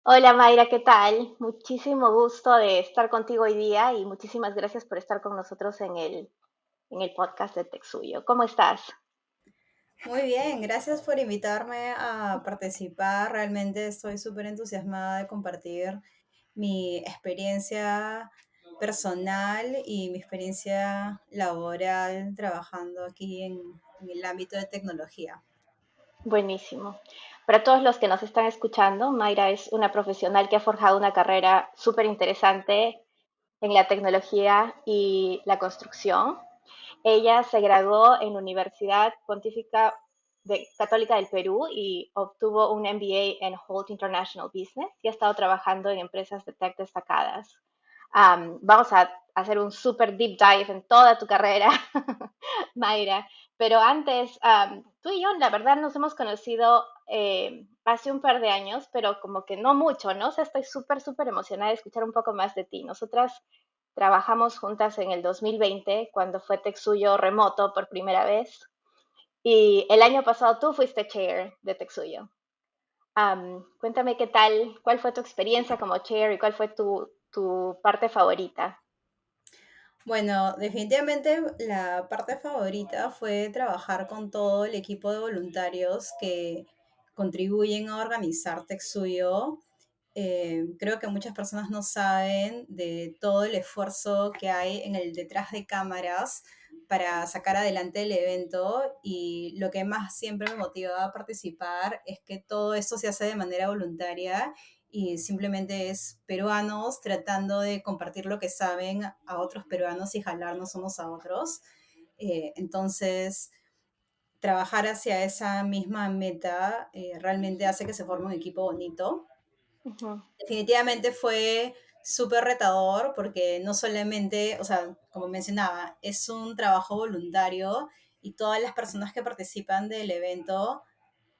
Hola Mayra, ¿qué tal? Muchísimo gusto de estar contigo hoy día y muchísimas gracias por estar con nosotros en el podcast de Texuyo. ¿Cómo estás? Muy bien, gracias por invitarme a participar. Realmente estoy súper entusiasmada de compartir mi experiencia personal y mi experiencia laboral trabajando aquí en el ámbito de tecnología. Buenísimo. Para todos los que nos están escuchando, Mayra es una profesional que ha forjado una carrera súper interesante en la tecnología y la construcción. Ella se graduó en la Universidad Pontífica Católica del Perú y obtuvo un MBA en Holt International Business y ha estado trabajando en empresas de tech destacadas. Vamos a hacer un super deep dive en toda tu carrera, Mayra, pero antes, tú y yo, la verdad, nos hemos conocido hace un par de años, pero como que no mucho, ¿no? O sea, estoy súper, súper emocionada de escuchar un poco más de ti. Nosotras trabajamos juntas en el 2020, cuando fue Texuyo remoto por primera vez. Y el año pasado tú fuiste chair de Texuyo. Cuéntame qué tal, cuál fue tu experiencia como chair y cuál fue tu parte favorita. Bueno, definitivamente la parte favorita fue trabajar con todo el equipo de voluntarios que contribuyen a organizar Texuyo. Creo que muchas personas no saben de todo el esfuerzo que hay en el detrás de cámaras para sacar adelante el evento, y lo que más siempre me motiva a participar es que todo esto se hace de manera voluntaria y simplemente es peruanos tratando de compartir lo que saben a otros peruanos y jalarnos unos a otros. Entonces, trabajar hacia esa misma meta realmente hace que se forme un equipo bonito. Ujú. Definitivamente fue súper retador porque no solamente, o sea, como mencionaba, es un trabajo voluntario y todas las personas que participan del evento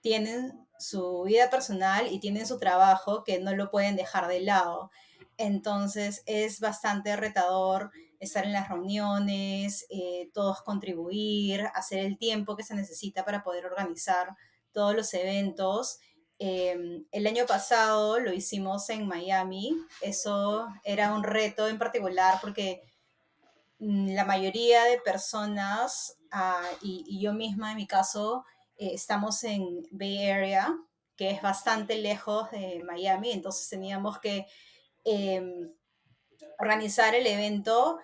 tienen su vida personal y tienen su trabajo que no lo pueden dejar de lado. Entonces es bastante retador estar en las reuniones, todos contribuir, hacer el tiempo que se necesita para poder organizar todos los eventos. El año pasado lo hicimos en Miami. Eso era un reto en particular porque la mayoría de personas, y yo misma en mi caso, estamos en Bay Area, que es bastante lejos de Miami. Entonces teníamos que eh, organizar el evento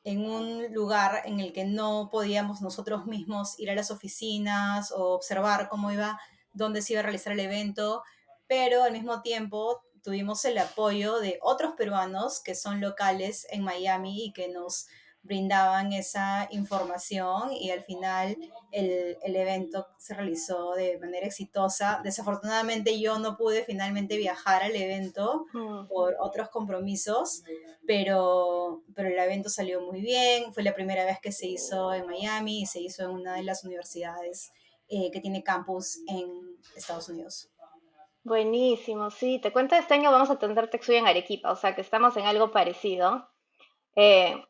en un lugar en el que no podíamos nosotros mismos ir a las oficinas o observar cómo iba, dónde se iba a realizar el evento, pero al mismo tiempo tuvimos el apoyo de otros peruanos que son locales en Miami y que nos brindaban esa información, y al final el evento se realizó de manera exitosa. Desafortunadamente yo no pude finalmente viajar al evento Ujú. por otros compromisos, pero el evento salió muy bien. Fue la primera vez que se hizo en Miami y se hizo en una de las universidades que tiene campus en Estados Unidos. Buenísimo, sí, te cuento, este año vamos a tener Texuyo en Arequipa, o sea que estamos en algo parecido,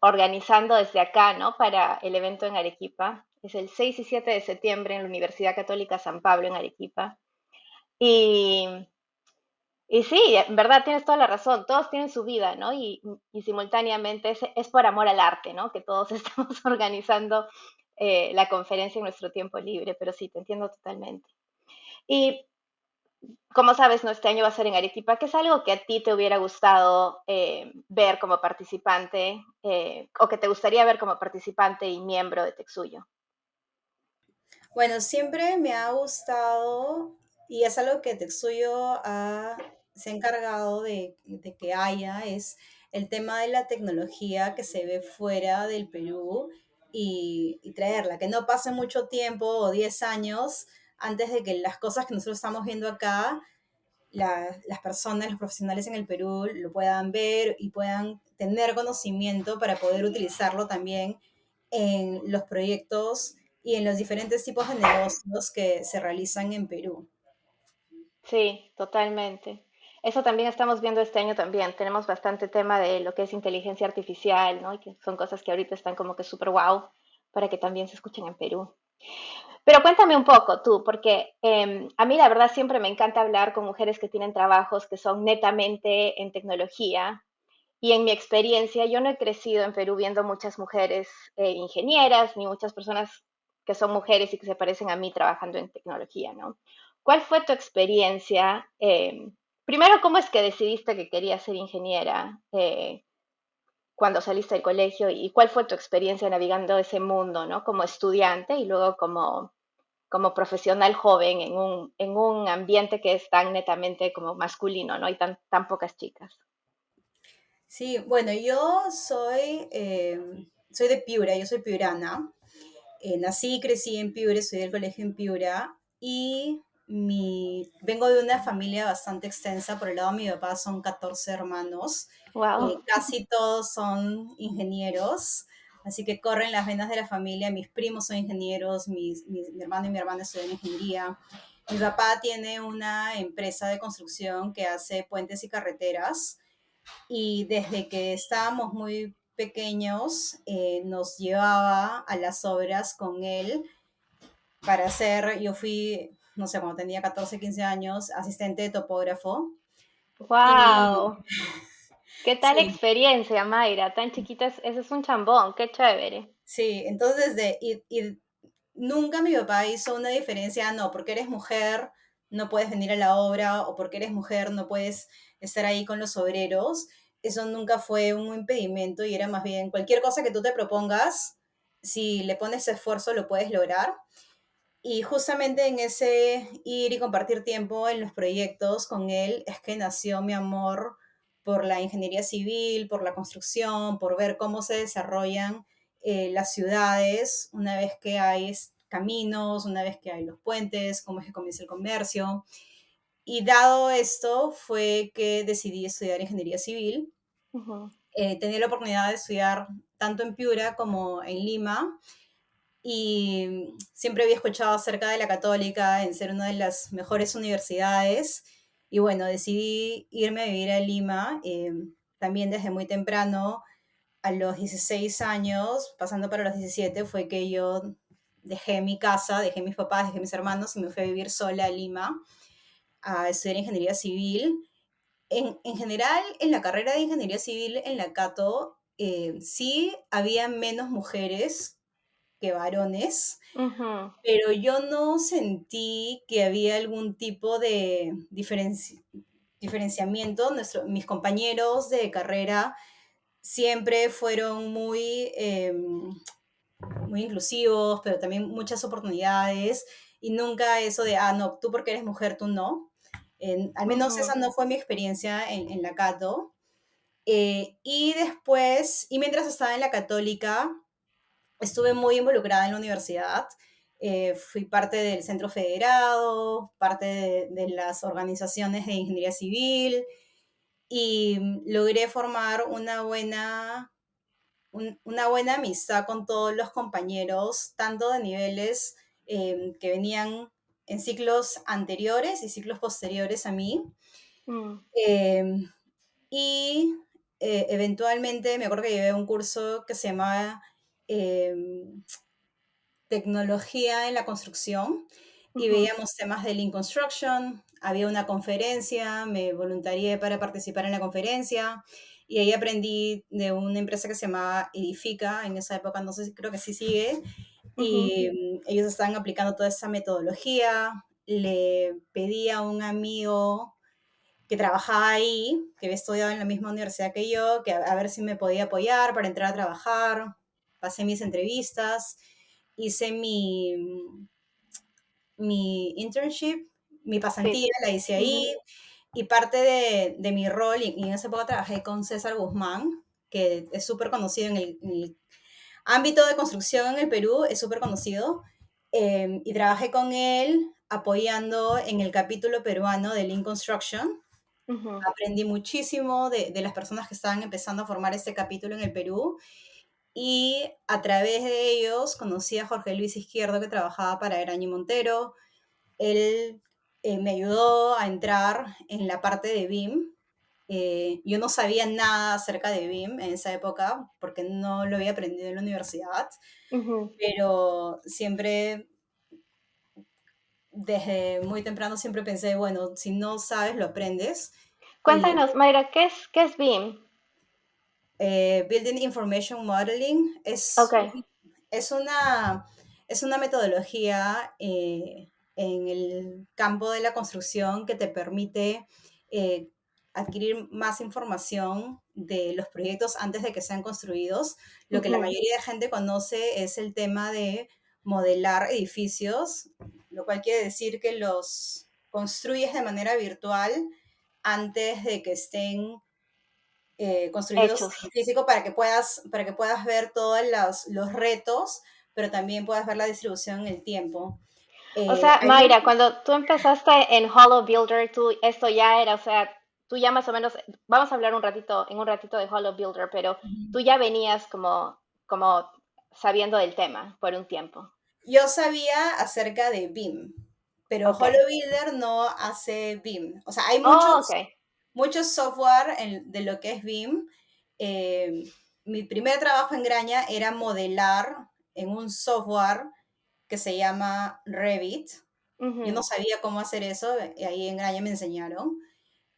organizando desde acá, ¿no? Para el evento en Arequipa. Es el 6 y 7 de septiembre en la Universidad Católica San Pablo en Arequipa. Y, y sí, en verdad tienes toda la razón, todos tienen su vida, ¿no? Y simultáneamente es por amor al arte, ¿no? Que todos estamos organizando la conferencia en nuestro tiempo libre, pero sí, te entiendo totalmente. Y como sabes, ¿no? Este año va a ser en Arequipa, que es algo que a ti te hubiera gustado ver como participante o que te gustaría ver como participante y miembro de Texuyo. Bueno, siempre me ha gustado, y es algo que Tetsuyo se ha encargado de que haya, es el tema de la tecnología que se ve fuera del Perú, y traerla, que no pase mucho tiempo o 10 años antes de que las cosas que nosotros estamos viendo acá, las personas, los profesionales en el Perú lo puedan ver y puedan tener conocimiento para poder utilizarlo también en los proyectos y en los diferentes tipos de negocios que se realizan en Perú. Sí, totalmente. Eso también estamos viendo este año también. Tenemos bastante tema de lo que es inteligencia artificial, ¿no? Y que son cosas que ahorita están como que súper wow para que también se escuchen en Perú. Pero cuéntame un poco tú, porque a mí la verdad siempre me encanta hablar con mujeres que tienen trabajos que son netamente en tecnología. Y en mi experiencia, yo no he crecido en Perú viendo muchas mujeres ingenieras, ni muchas personas que son mujeres y que se parecen a mí trabajando en tecnología, ¿no? ¿Cuál fue tu experiencia? Primero, ¿cómo es que decidiste que querías ser ingeniera cuando saliste del colegio? ¿Y cuál fue tu experiencia navegando ese mundo, ¿no? Como estudiante y luego como profesional joven en un ambiente que es tan netamente como masculino, ¿no? Y tan pocas chicas. Sí, bueno, yo soy de Piura, yo soy piurana. Nací y crecí en Piura, estudié el colegio en Piura y vengo de una familia bastante extensa. Por el lado de mi papá son 14 hermanos. Wow. Casi todos son ingenieros, así que corren las venas de la familia. Mis primos son ingenieros, mi hermano y mi hermana estudian ingeniería. Mi papá tiene una empresa de construcción que hace puentes y carreteras y desde que estábamos muy pequeños nos llevaba a las obras con él para hacer, yo fui, no sé, cuando tenía 14 15 años, asistente de topógrafo. Y Wow. ¿Qué tal sí, experiencia, Mayra? Tan chiquita, ese es un chambón, qué chévere. sí, entonces y nunca mi papá hizo una diferencia, no, porque eres mujer no puedes venir a la obra o porque eres mujer no puedes estar ahí con los obreros. Eso nunca fue un impedimento y era más bien cualquier cosa que tú te propongas, si le pones esfuerzo lo puedes lograr. Y justamente en ese ir y compartir tiempo en los proyectos con él es que nació mi amor por la ingeniería civil, por la construcción, por ver cómo se desarrollan las ciudades una vez que hay caminos, una vez que hay los puentes, cómo es que comienza el comercio. Y dado esto fue que decidí estudiar ingeniería civil. Ujú. Tenía la oportunidad de estudiar tanto en Piura como en Lima y siempre había escuchado acerca de la Católica en ser una de las mejores universidades y bueno, decidí irme a vivir a Lima también desde muy temprano, a los 16 años, pasando para los 17, fue que yo dejé mi casa, dejé mis papás, dejé mis hermanos y me fui a vivir sola a Lima a estudiar ingeniería civil. En general, en la carrera de ingeniería civil en la Cato, sí había menos mujeres que varones, Ujú. pero yo no sentí que había algún tipo de diferenciamiento. Mis compañeros de carrera siempre fueron muy inclusivos, pero también muchas oportunidades y nunca eso de, ah, no, tú porque eres mujer, tú no. Al menos esa Ujú. no fue mi experiencia en la Cato. Y después, y mientras estaba en la Católica, estuve muy involucrada en la universidad. Fui parte del Centro Federado, parte de las organizaciones de ingeniería civil y logré formar una buena amistad con todos los compañeros, tanto de niveles que venían en ciclos anteriores y ciclos posteriores a mí. Mm. Eh, y eventualmente me acuerdo que llevé un curso que se llamaba eh, tecnología en la construcción y Ujú. veíamos temas de Lean Construction. Había una conferencia, me voluntarié para participar en la conferencia y ahí aprendí de una empresa que se llamaba Edifica, en esa época no sé, creo que sí sigue, Ujú. y ellos estaban aplicando toda esa metodología. Le pedí a un amigo que trabajaba ahí, que había estudiado en la misma universidad que yo, que a ver si me podía apoyar para entrar a trabajar. Pasé mis entrevistas, hice mi internship, mi Sí. pasantía, la hice Ujú. ahí, y parte de mi rol, y en ese época trabajé con César Guzmán, que es súper conocido en el ámbito de construcción en el Perú, es súper conocido, y trabajé con él apoyando en el capítulo peruano de Lean Construction. Ujú. Aprendí muchísimo de las personas que estaban empezando a formar este capítulo en el Perú y a través de ellos conocí a Jorge Luis Izquierdo que trabajaba para Eraño Montero. Él me ayudó a entrar en la parte de BIM. Yo no sabía nada acerca de BIM en esa época porque no lo había aprendido en la universidad, Ujú. pero siempre desde muy temprano siempre pensé, bueno, si no sabes, lo aprendes. Y Cuéntanos, Mayra, qué es BIM? Building Information Modeling Ok. es una, es una metodología en el campo de la construcción que te permite eh, adquirir más información de los proyectos antes de que sean construidos. Lo que la Ujú. mayoría de gente conoce es el tema de modelar edificios, lo cual quiere decir que los construyes de manera virtual antes de que estén construidos Hechos. en físico para que puedas ver todos los retos, pero también puedas ver la distribución en el tiempo. O sea, Hay un- Mayra, cuando tú empezaste en Hollow Builder, tú, esto ya era, o sea, tú ya más o menos, vamos a hablar un ratito, en un ratito de Hollow Builder, pero tú ya venías como sabiendo del tema por un tiempo. yo sabía acerca de BIM, pero Ok. Hollow Builder no hace BIM. O sea, hay Oh, ok. muchos software de lo que es BIM. Eh, Mi primer trabajo en Graña era modelar en un software que se llama Revit. Yo no Ujú. sabía cómo hacer eso, y ahí en Graña me enseñaron.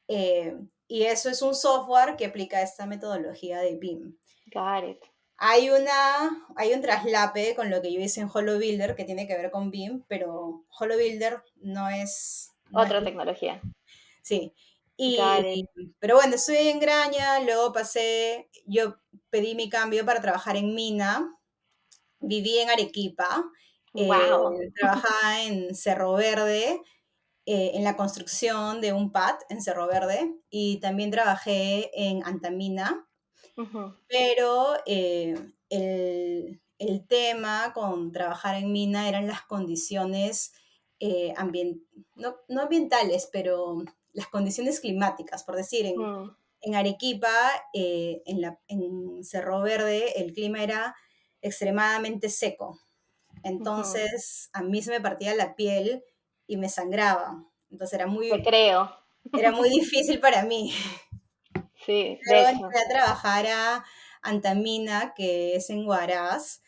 Eh, y eso es un software que aplica esta metodología de BIM. Got it. Hay un traslape con lo que yo hice en Hollow Builder que tiene que ver con BIM, pero Hollow Builder no es Otra BIM. tecnología. Sí. Got it. Pero bueno, estuve en Graña, luego yo pedí mi cambio para trabajar en Mina, viví en Arequipa, eh, Wow. trabajaba en Cerro Verde, en la construcción de un pad en Cerro Verde y también trabajé en Antamina, Ujú, pero el tema con trabajar en mina eran las condiciones no ambientales, pero las condiciones climáticas, por decir, mm, en Arequipa, en Cerro Verde, el clima era extremadamente seco. ujú. Entonces, a mí se me partía la piel y me sangraba. Entonces, Te creo. era muy difícil para mí. Sí, de Luego hecho. entré a trabajar a Antamina, que es en Huaraz,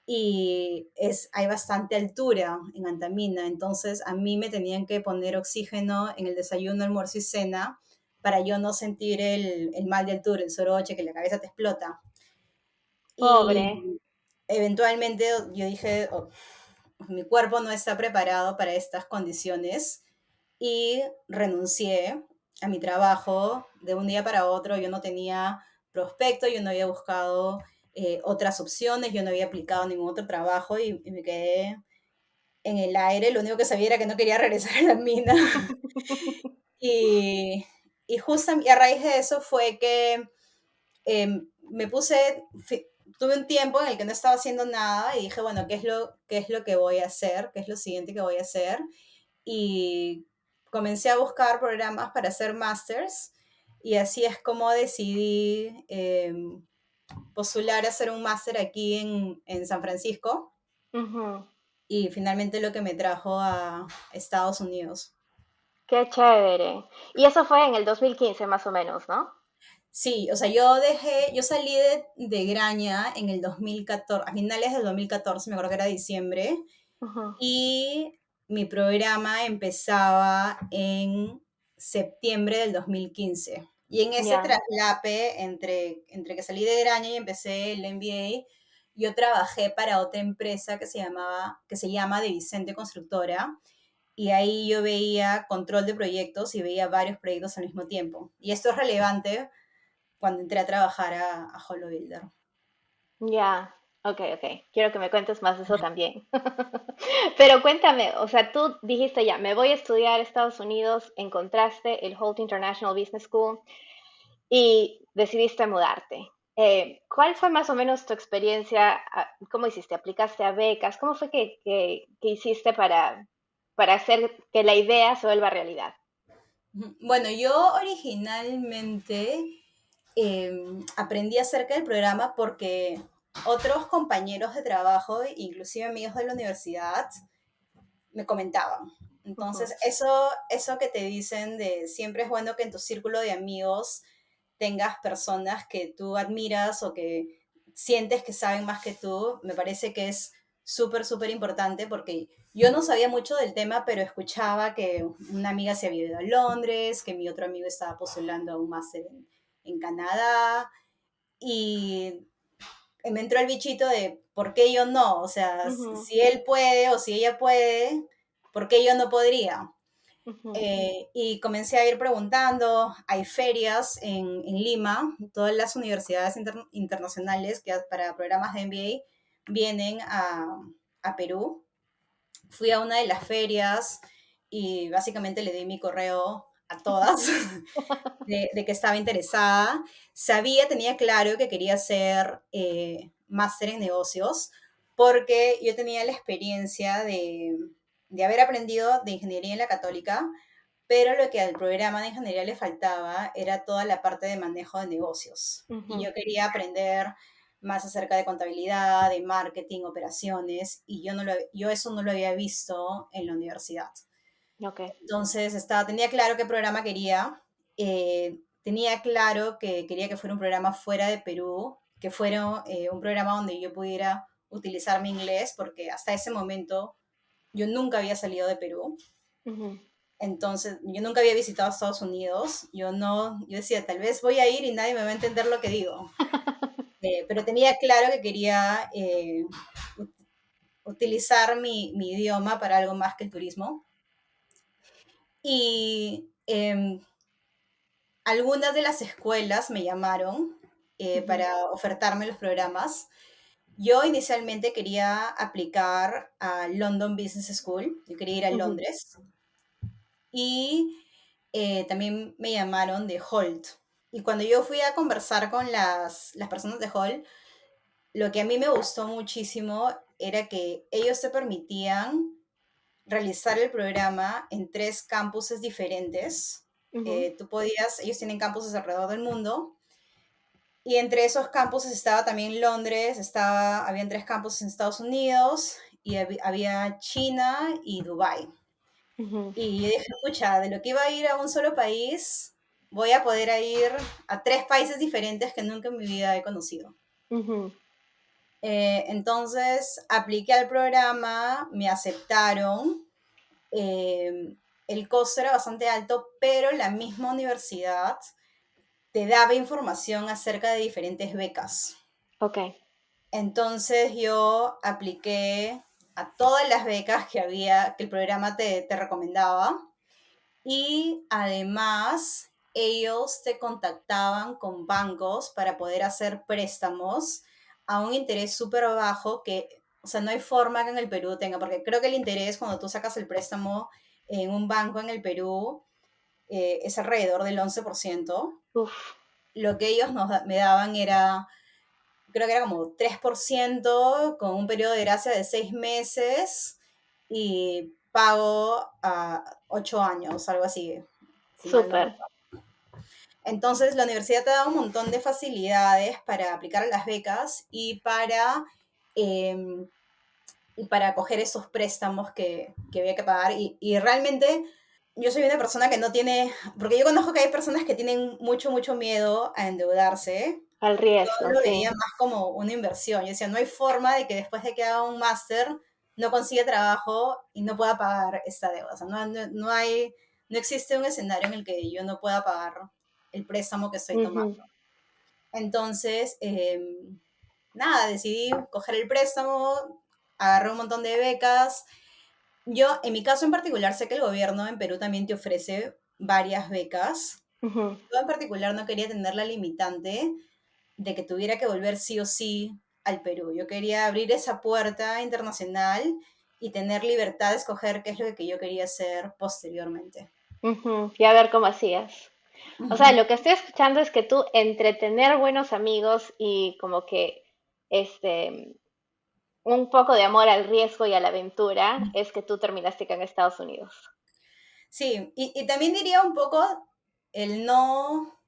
y hay bastante altura en Antamina. Entonces, a mí me tenían que poner oxígeno en el desayuno, almuerzo y cena para yo no sentir el mal de altura, el soroche, que la cabeza te explota. Pobre. Y eventualmente yo dije, "Oh, mi cuerpo no está preparado para estas condiciones", y renuncié a mi trabajo de un día para otro. Yo no tenía prospecto, yo no había buscado otras opciones, yo no había aplicado ningún otro trabajo y me quedé en el aire. Lo único que sabía era que no quería regresar a la mina. Y, y a raíz de eso fue que me tuve un tiempo en el que no estaba haciendo nada y dije, bueno, qué es lo que voy a hacer? ¿Qué es lo siguiente que voy a hacer? Y comencé a buscar programas para hacer másters y así es como decidí postular a hacer un máster aquí en San Francisco Ujú. y finalmente lo que me trajo a Estados Unidos. Qué chévere. Y eso fue en el 2015 más o menos, ¿no? Sí, o sea, yo salí de Graña en el 2014, a finales del 2014, me acuerdo que era diciembre, Ujú. y mi programa empezaba en septiembre del 2015. Y en ese Ya. traslape entre que salí de Graña y empecé el MBA, yo trabajé para otra empresa que se llama De Vicente Constructora, y ahí yo veía control de proyectos y veía varios proyectos al mismo tiempo. Y esto es relevante cuando entré a trabajar a Hollow Builder. Ya. Ok, ok. Quiero que me cuentes más de eso también. Pero cuéntame, o sea, tú dijiste ya, me voy a estudiar a Estados Unidos, encontraste el Holt International Business School y decidiste mudarte. ¿Cuál fue más o menos tu experiencia? ¿Cómo hiciste? ¿Aplicaste a becas? ¿Cómo fue que hiciste para hacer que la idea se vuelva realidad? Bueno, yo originalmente aprendí acerca del programa porque otros compañeros de trabajo, inclusive amigos de la universidad, me comentaban. Ujú, Entonces, eso que te dicen de siempre es bueno que en tu círculo de amigos tengas personas que tú admiras o que sientes que saben más que tú, me parece que es súper, súper importante porque yo no sabía mucho del tema, pero escuchaba que una amiga se había ido a Londres, que mi otro amigo estaba postulando a un máster en Canadá y me entró el bichito de ¿por qué yo no? O sea, Ujú, si él puede o si ella puede, ¿por qué yo no podría? ujú, Y comencé a ir preguntando, hay ferias en Lima, todas las universidades internacionales que para programas de MBA vienen a Perú. Fui a una de las ferias y básicamente le di mi correo a todas de que estaba interesada. Sabía, tenía claro que quería hacer máster en negocios porque yo tenía la experiencia de haber aprendido de ingeniería en la católica, pero lo que al programa de ingeniería le faltaba era toda la parte de manejo de negocios. Y ujú. yo quería aprender más acerca de contabilidad, de marketing, operaciones, y yo eso no lo había visto en la universidad. Ok. Entonces tenía claro qué programa quería, tenía claro que quería que fuera un programa fuera de Perú, que fuera un programa donde yo pudiera utilizar mi inglés, porque hasta ese momento yo nunca había salido de Perú. Ujú. Entonces, yo nunca había visitado Estados Unidos. Yo decía, tal vez voy a ir y nadie me va a entender lo que digo. Pero tenía claro que quería utilizar mi idioma para algo más que el turismo. Y algunas de las escuelas me llamaron Ujú, para ofertarme los programas. Yo inicialmente quería aplicar a London Business School, yo quería ir a ujú, Londres. Y también me llamaron de Holt. Y cuando yo fui a conversar con las personas de Holt, lo que a mí me gustó muchísimo era que ellos te permitían realizar el programa en 3 campuses diferentes. ujú, Ellos tienen campuses alrededor del mundo, y entre esos campuses estaba también Londres, habían 3 campuses en Estados Unidos, y había China y Dubái. ujú, Y yo dije, pucha, de lo que iba a ir a un solo país, voy a poder ir a 3 países diferentes que nunca en mi vida he conocido. ujú, Entonces apliqué al programa, me aceptaron, el costo era bastante alto, pero la misma universidad te daba información acerca de diferentes becas. ok. Entonces yo apliqué a todas las becas que el programa te recomendaba. Y además, ellos te contactaban con bancos para poder hacer préstamos a un interés súper bajo que, o sea, no hay forma que en el Perú tenga, porque creo que el interés cuando tú sacas el préstamo en un banco en el Perú es alrededor del 11%. Uf. Lo que ellos me daban era, creo que era como 3% con un periodo de gracia de 6 meses y pago a 8 años, algo así, si mal no Súper. recuerdo. Entonces, la universidad te da un montón de facilidades para aplicar a las becas eh, y para coger esos préstamos que había que pagar. Y realmente yo soy una persona que no tiene, porque yo conozco que hay personas que tienen mucho, mucho miedo a endeudarse. Al Yo riesgo, lo sí. veía más como una inversión. Yo decía, no hay forma de que después de que haga un máster no consiga trabajo y no pueda pagar esta deuda. O sea, no existe un escenario en el que yo no pueda pagar el préstamo que estoy tomando. Ujú, Entonces, nada, decidí coger el préstamo, agarré un montón de becas. Yo, en mi caso en particular, sé que el gobierno en Perú también te ofrece varias becas. ujú, Yo en particular no quería tener la limitante de que tuviera que volver sí o sí al Perú. Yo quería abrir esa puerta internacional y tener libertad de escoger qué es lo que yo quería hacer posteriormente. ujú. Y a ver cómo hacías. O sea, Ujú. lo que estoy escuchando es que tú, entre tener buenos amigos y como que este un poco de amor al riesgo y a la aventura, es que tú terminaste acá en Estados Unidos. Sí, y también diría un poco el no,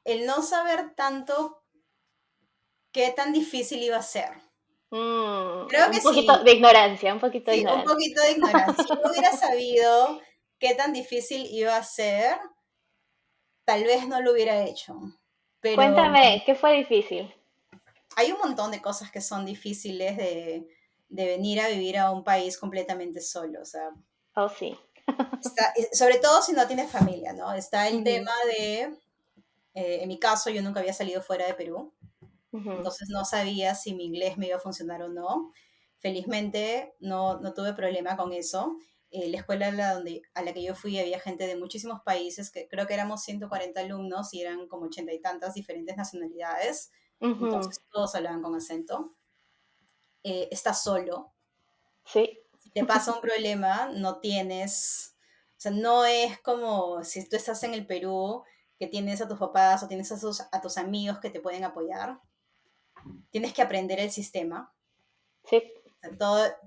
el no saber tanto qué tan difícil iba a ser. Creo que Un poquito de ignorancia, un poquito de sí, un ignorancia. poquito de ignorancia. Si yo hubiera sabido qué tan difícil iba a ser, tal vez no lo hubiera hecho. Pero Cuéntame, ¿qué fue difícil? hay un montón de cosas que son difíciles. de venir a vivir a un país completamente solo. O sea, Oh, sí. sobre todo si no tienes familia, ¿no? Está el Ujú, tema de, en mi caso, yo nunca había salido fuera de Perú, ujú, entonces no sabía si mi inglés me iba a funcionar o no. Felizmente no tuve problema con eso. La escuela a la que yo fui había gente de muchísimos países, que creo que éramos 140 alumnos y eran como 80 y tantas diferentes nacionalidades, ujú. entonces todos hablaban con acento. Estás solo. Sí, Si te pasa un problema, no tienes, o sea, no es como si tú estás en el Perú, que tienes a tus papás o tienes a tus amigos que te pueden apoyar. Tienes que aprender el sistema. sí,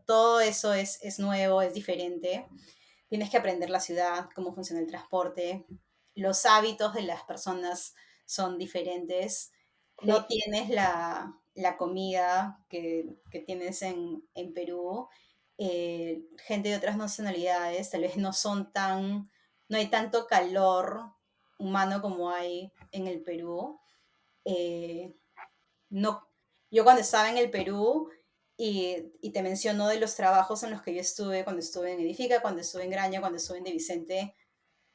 Todo eso es nuevo, es diferente. Tienes que aprender la ciudad, cómo funciona el transporte. Los hábitos de las personas son diferentes. No sí, tienes la comida que tienes en Perú. Gente de otras nacionalidades tal vez no hay tanto calor humano como hay en el Perú. Eh, no, yo cuando estaba en el Perú, y te menciono de los trabajos en los que yo estuve, cuando estuve en Edifica, cuando estuve en Graña, cuando estuve en De Vicente,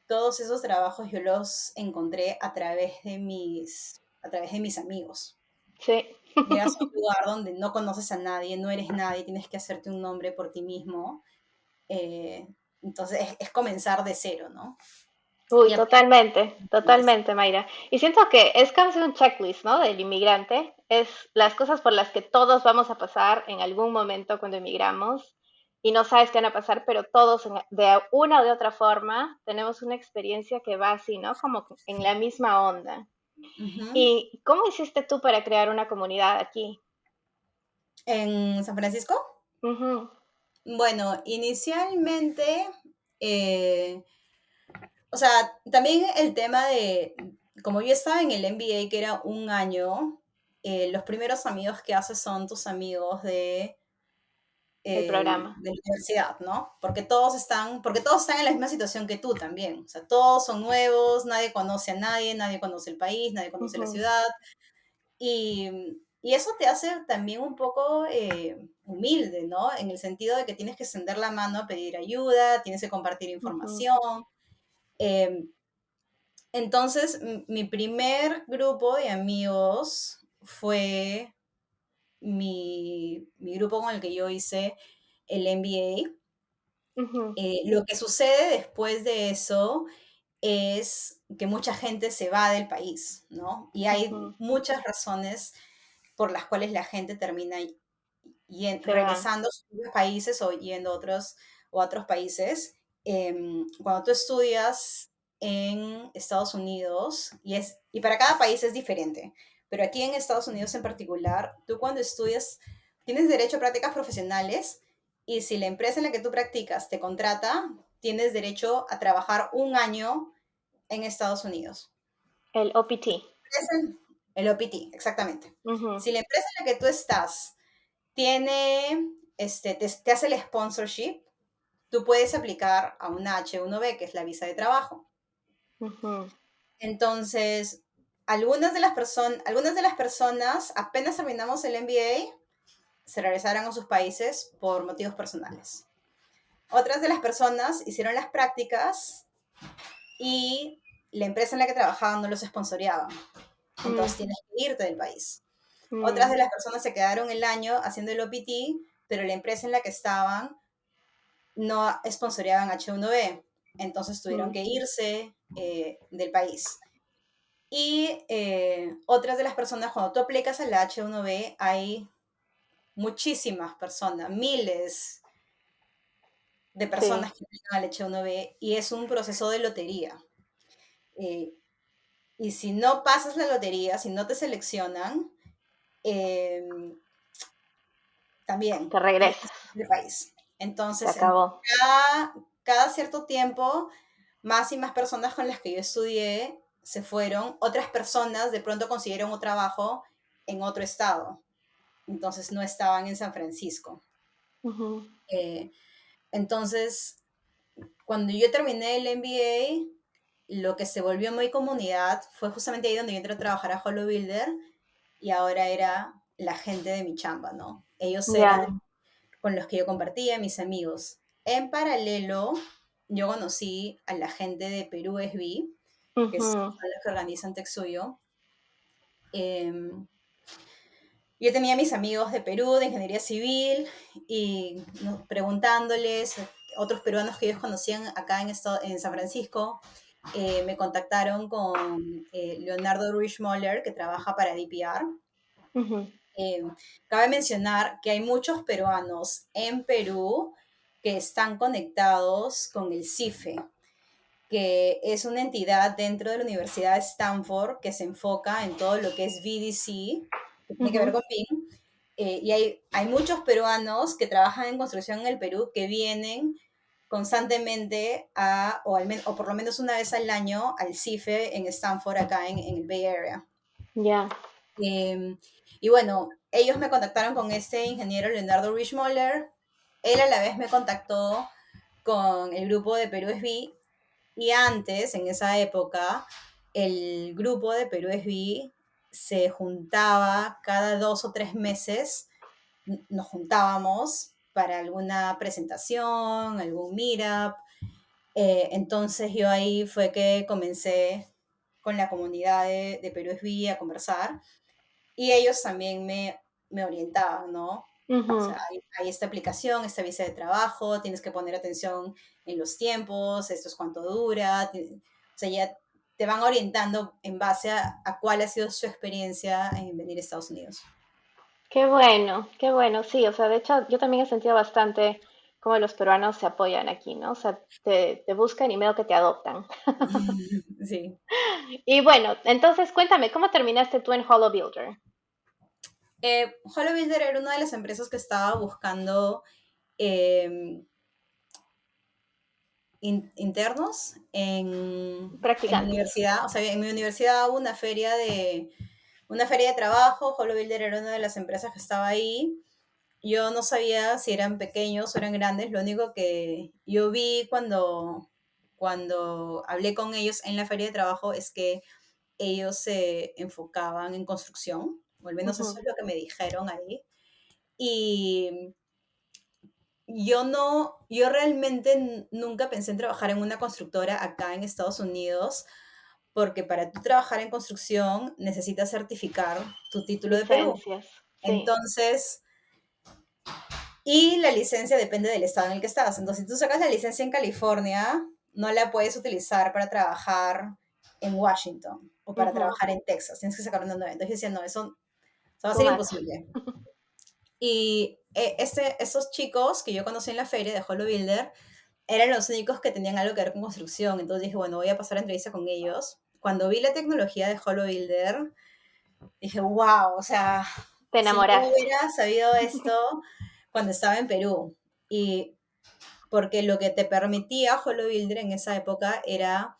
todos esos trabajos yo los encontré a través de mis amigos. sí. Llegas a un lugar donde no conoces a nadie, no eres nadie, tienes que hacerte un nombre por ti mismo. eh, entonces es comenzar de cero, ¿no? Uy, Y totalmente, aprendes. totalmente, Mayra. Y siento que es casi un checklist, ¿no? Del inmigrante. Es las cosas por las que todos vamos a pasar en algún momento cuando emigramos y no sabes qué van a pasar, pero todos de una o de otra forma tenemos una experiencia que va así, ¿no? Como en la misma onda. Ujú. ¿Y cómo hiciste tú para crear una comunidad aquí? En San Francisco, Ujú, bueno, inicialmente, eh, o sea, también el tema de, como yo estaba en el MBA, que era un año, los primeros amigos que haces son tus amigos el programa. de la universidad, ¿no? Porque todos están en la misma situación que tú también. O sea, todos son nuevos, nadie conoce a nadie, nadie conoce el país, nadie conoce la Ujú, ciudad. Y eso te hace también un poco humilde, ¿no? En el sentido de que tienes que extender la mano a pedir ayuda, tienes que compartir ujú, información. Eh, entonces, mi primer grupo de amigos fue mi grupo con el que yo hice el MBA. ujú, Lo que sucede después de eso es que mucha gente se va del país, ¿no? Y hay ujú. muchas razones por las cuales la gente termina Se va. regresando a sus países o yendo a otros países. Cuando tú estudias en Estados Unidos, y para cada país es diferente, pero aquí en Estados Unidos en particular, tú cuando estudias tienes derecho a prácticas profesionales, y si la empresa en la que tú practicas te contrata, tienes derecho a trabajar un año en Estados Unidos. El OPT. El OPT, exactamente. Ujú, Si la empresa en la que tú estás te hace el sponsorship, tú puedes aplicar a una H1B, que es la visa de trabajo. ujú. Entonces, algunas de las personas, apenas terminamos el MBA, se regresaron a sus países por motivos personales. Otras de las personas hicieron las prácticas y la empresa en la que trabajaban no los sponsoreaba. Mm, Entonces tienes que irte del país. Otras mm, de las personas se quedaron el año haciendo el OPT, pero la empresa en la que estaban no sponsoreaban H1B, entonces tuvieron mm. que irse del país. Y otras de las personas, cuando tú aplicas a la H1B, hay muchísimas personas, miles de Sí, personas que aplican al H1B, y es un proceso de lotería. Eh, y si no pasas la lotería, si no te seleccionan, eh, también te tienes que regresas. salir del país. Se Entonces, acabó. cada cierto tiempo, más y más personas con las que yo estudié se fueron. Otras personas de pronto consiguieron un trabajo en otro estado. Entonces, no estaban en San Francisco. Ujú, Eh, entonces, cuando yo terminé el MBA, lo que se volvió muy comunidad fue justamente ahí donde yo entré a trabajar a Holo Builder, y ahora era la gente de mi chamba, ¿no? Ellos eran ya. con los que yo compartía, mis amigos. En paralelo, yo conocí a la gente de Perú SB, que son Ujú, los que organizan Texuyo. Yo tenía mis amigos de Perú, de ingeniería civil, y preguntándoles, otros peruanos que ellos conocían acá en San Francisco, me contactaron con Leonardo Ruiz-Moller, que trabaja para DPR. ujú, Eh, Cabe mencionar que hay muchos peruanos en Perú que están conectados con el CIFE, que es una entidad dentro de la Universidad de Stanford que se enfoca en todo lo que es VDC, que tiene que ver ujú. con BIM. Y hay muchos peruanos que trabajan en construcción en el Perú que vienen constantemente o por lo menos una vez al año al CIFE en Stanford, acá en el Bay Area. Ya. Eh, y bueno, ellos me contactaron con este ingeniero Leonardo Richmoller. Él a la vez me contactó con el grupo de Perú SB. Y antes, en esa época, el grupo de Perú SB se juntaba cada 2 o 3 meses. Nos juntábamos para alguna presentación, algún meetup. Entonces yo ahí fue que comencé con la comunidad de Perú SB a conversar y ellos también me orientaban, ¿no? O sea, Ujú. hay esta aplicación, esta visa de trabajo, tienes que poner atención en los tiempos, esto es cuánto dura, o sea, ya te van orientando en base a cuál ha sido su experiencia en venir a Estados Unidos. Qué bueno, sí, o sea, de hecho yo también he sentido bastante cómo los peruanos se apoyan aquí, ¿no? O sea, te buscan y medio que te adoptan. Sí. Y bueno, entonces cuéntame, ¿cómo terminaste tú en Hollow Builder? Hollow Builder era una de las empresas que estaba buscando eh, internos en mi Practicantes. universidad. O sea, en mi universidad hubo una feria de trabajo. Hollow Builder era una de las empresas que estaba ahí. Yo no sabía si eran pequeños o eran grandes. Lo único que yo vi cuando hablé con ellos en la feria de trabajo es que ellos se enfocaban en construcción, o al menos eso Ujú, es lo que me dijeron ahí. Y yo realmente nunca pensé en trabajar en una constructora acá en Estados Unidos, porque para tú trabajar en construcción necesitas certificar tu título de Perú. licencias, sí. Entonces, y la licencia depende del estado en el que estás. Entonces, si tú sacas la licencia en California, no la puedes utilizar para trabajar en Washington o para Ujú, trabajar en Texas. Tienes que sacar una nueva. Entonces, yo decía, no, eso va a too ser much. imposible. Y esos chicos que yo conocí en la feria de Hollow Builder eran los únicos que tenían algo que ver con construcción. Entonces dije, bueno, voy a pasar la entrevista con ellos. Cuando vi la tecnología de Hollow Builder, dije, wow, o sea, Te si yo enamoraste. hubiera sabido esto cuando estaba en Perú. Y porque lo que te permitía Hollow Builder en esa época era